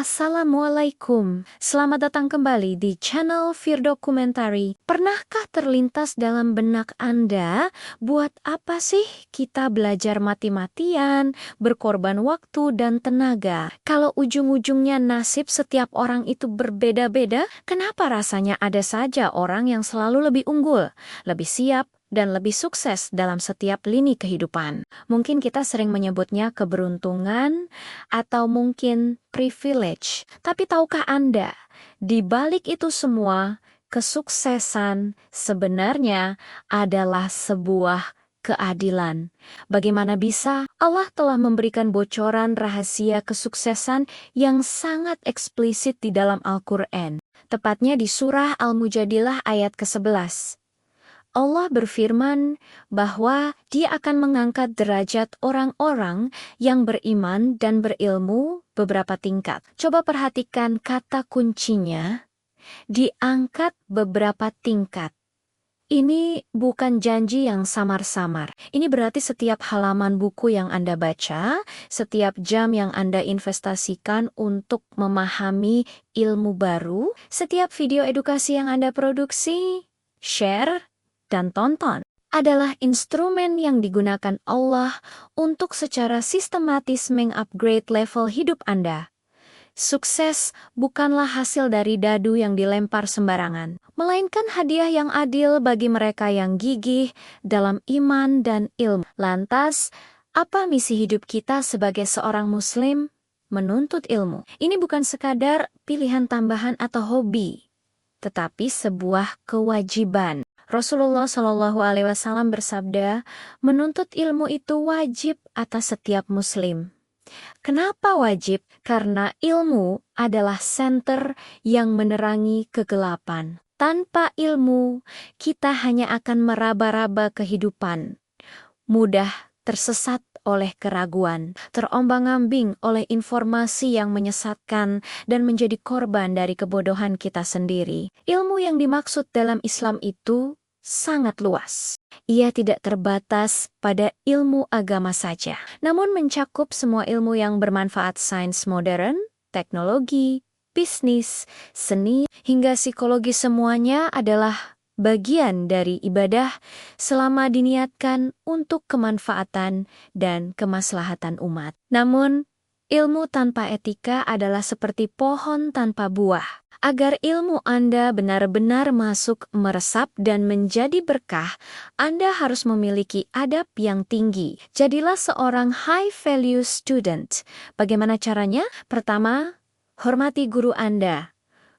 Assalamualaikum, selamat datang kembali di channel Firdo Commentary. Pernahkah terlintas dalam benak Anda, buat apa sih kita belajar mati-matian, berkorban waktu dan tenaga? Kalau ujung-ujungnya nasib setiap orang itu berbeda-beda, kenapa rasanya ada saja orang yang selalu lebih unggul, lebih siap, dan lebih sukses dalam setiap lini kehidupan? Mungkin kita sering menyebutnya keberuntungan, atau mungkin privilege. Tapi tahukah Anda, di balik itu semua, kesuksesan sebenarnya adalah sebuah keadilan. Bagaimana bisa? Allah telah memberikan bocoran rahasia kesuksesan yang sangat eksplisit di dalam Al-Quran. Tepatnya di surah Al-Mujadilah ayat ke-11. Allah berfirman bahwa Dia akan mengangkat derajat orang-orang yang beriman dan berilmu beberapa tingkat. Coba perhatikan kata kuncinya, diangkat beberapa tingkat. Ini bukan janji yang samar-samar. Ini berarti setiap halaman buku yang Anda baca, setiap jam yang Anda investasikan untuk memahami ilmu baru, setiap video edukasi yang Anda produksi, share, dan tonton adalah instrumen yang digunakan Allah untuk secara sistematis mengupgrade level hidup Anda. Sukses bukanlah hasil dari dadu yang dilempar sembarangan, melainkan hadiah yang adil bagi mereka yang gigih dalam iman dan ilmu. Lantas, apa misi hidup kita sebagai seorang Muslim? Menuntut ilmu. Ini bukan sekadar pilihan tambahan atau hobi, tetapi sebuah kewajiban. Rasulullah Shallallahu Alaihi Wasallam bersabda, menuntut ilmu itu wajib atas setiap Muslim. Kenapa wajib? Karena ilmu adalah senter yang menerangi kegelapan. Tanpa ilmu, kita hanya akan meraba-raba kehidupan, mudah tersesat oleh keraguan, terombang-ambing oleh informasi yang menyesatkan, dan menjadi korban dari kebodohan kita sendiri. Ilmu yang dimaksud dalam Islam itu sangat luas. Ia tidak terbatas pada ilmu agama saja, namun mencakup semua ilmu yang bermanfaat: sains modern, teknologi, bisnis, seni, hingga psikologi. Semuanya adalah bagian dari ibadah selama diniatkan untuk kemanfaatan dan kemaslahatan umat. Namun, ilmu tanpa etika adalah seperti pohon tanpa buah. Agar ilmu Anda benar-benar masuk, meresap, dan menjadi berkah, Anda harus memiliki adab yang tinggi. Jadilah seorang high-value student. Bagaimana caranya? Pertama, hormati guru Anda.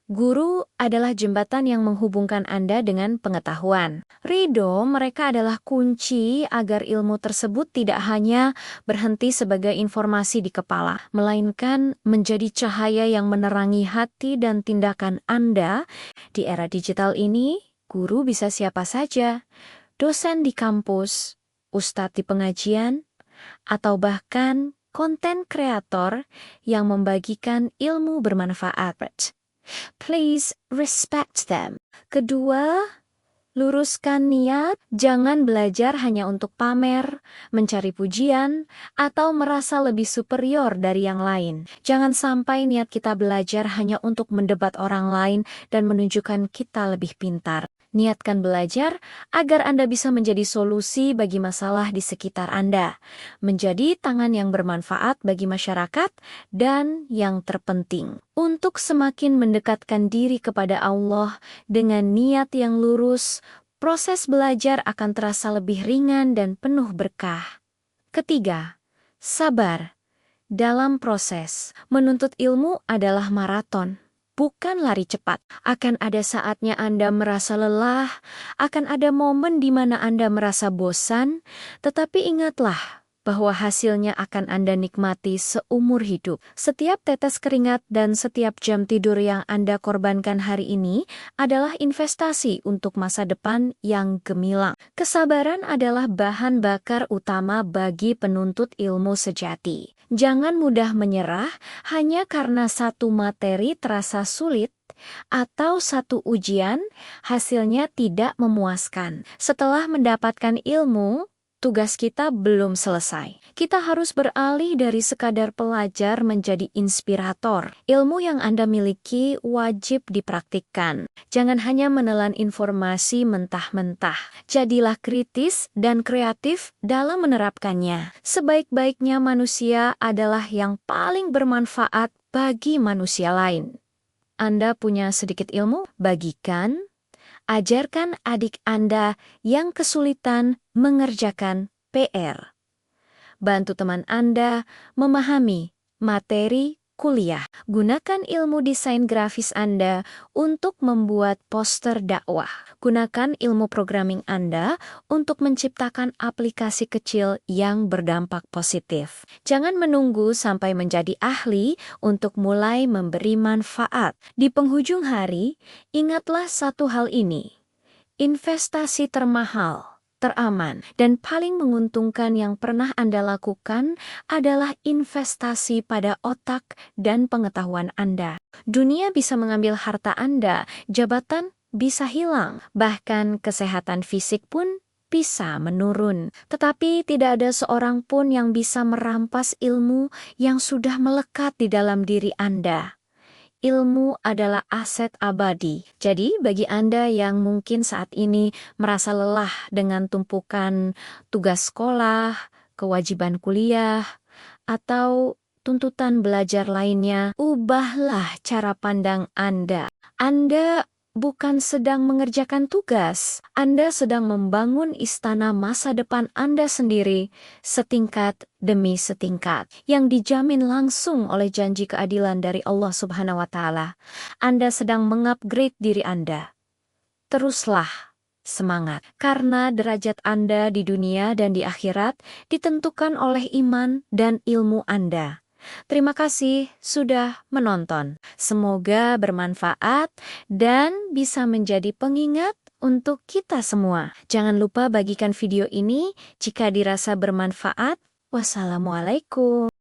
Guru adalah jembatan yang menghubungkan Anda dengan pengetahuan. Ridho mereka adalah kunci agar ilmu tersebut tidak hanya berhenti sebagai informasi di kepala, melainkan menjadi cahaya yang menerangi hati dan tindakan Anda. Di era digital ini, guru bisa siapa saja. Dosen di kampus, ustadz di pengajian, atau bahkan konten kreator yang membagikan ilmu bermanfaat. Please respect them. Kedua, luruskan niat. Jangan belajar hanya untuk pamer, mencari pujian, atau merasa lebih superior dari yang lain. Jangan sampai niat kita belajar hanya untuk mendebat orang lain dan menunjukkan kita lebih pintar. Niatkan belajar agar Anda bisa menjadi solusi bagi masalah di sekitar Anda, menjadi tangan yang bermanfaat bagi masyarakat, dan yang terpenting, untuk semakin mendekatkan diri kepada Allah dengan niat yang lurus. Proses belajar akan terasa lebih ringan dan penuh berkah. Ketiga, sabar dalam proses. Menuntut ilmu adalah maraton, bukan lari cepat. Akan ada saatnya Anda merasa lelah, akan ada momen di mana Anda merasa bosan, tetapi ingatlah bahwa hasilnya akan Anda nikmati seumur hidup. Setiap tetes keringat dan setiap jam tidur yang Anda korbankan hari ini adalah investasi untuk masa depan yang gemilang. Kesabaran adalah bahan bakar utama bagi penuntut ilmu sejati. Jangan mudah menyerah hanya karena satu materi terasa sulit atau satu ujian hasilnya tidak memuaskan. Setelah mendapatkan ilmu, tugas kita belum selesai. Kita harus beralih dari sekadar pelajar menjadi inspirator. Ilmu yang Anda miliki wajib dipraktikkan. Jangan hanya menelan informasi mentah-mentah. Jadilah kritis dan kreatif dalam menerapkannya. Sebaik-baiknya manusia adalah yang paling bermanfaat bagi manusia lain. Anda punya sedikit ilmu? Bagikan. Ajarkan adik Anda yang kesulitan mengerjakan PR. Bantu teman Anda memahami materi kuliah. Gunakan ilmu desain grafis Anda untuk membuat poster dakwah. Gunakan ilmu programming Anda untuk menciptakan aplikasi kecil yang berdampak positif. Jangan menunggu sampai menjadi ahli untuk mulai memberi manfaat. Di penghujung hari, ingatlah satu hal ini. Investasi termahal, teraman, dan paling menguntungkan yang pernah Anda lakukan adalah investasi pada otak dan pengetahuan Anda. Dunia bisa mengambil harta Anda, jabatan bisa hilang, bahkan kesehatan fisik pun bisa menurun. Tetapi tidak ada seorang pun yang bisa merampas ilmu yang sudah melekat di dalam diri Anda. Ilmu adalah aset abadi. Jadi, bagi Anda yang mungkin saat ini merasa lelah dengan tumpukan tugas sekolah, kewajiban kuliah, atau tuntutan belajar lainnya, ubahlah cara pandang Anda. Anda bukan sedang mengerjakan tugas. Anda sedang membangun istana masa depan Anda sendiri, setingkat demi setingkat, yang dijamin langsung oleh janji keadilan dari Allah Subhanahu wa Ta'ala. Anda sedang mengupgrade diri Anda. Teruslah semangat, karena derajat Anda di dunia dan di akhirat ditentukan oleh iman dan ilmu Anda. Terima kasih sudah menonton. Semoga bermanfaat dan bisa menjadi pengingat untuk kita semua. Jangan lupa bagikan video ini jika dirasa bermanfaat. Wassalamualaikum.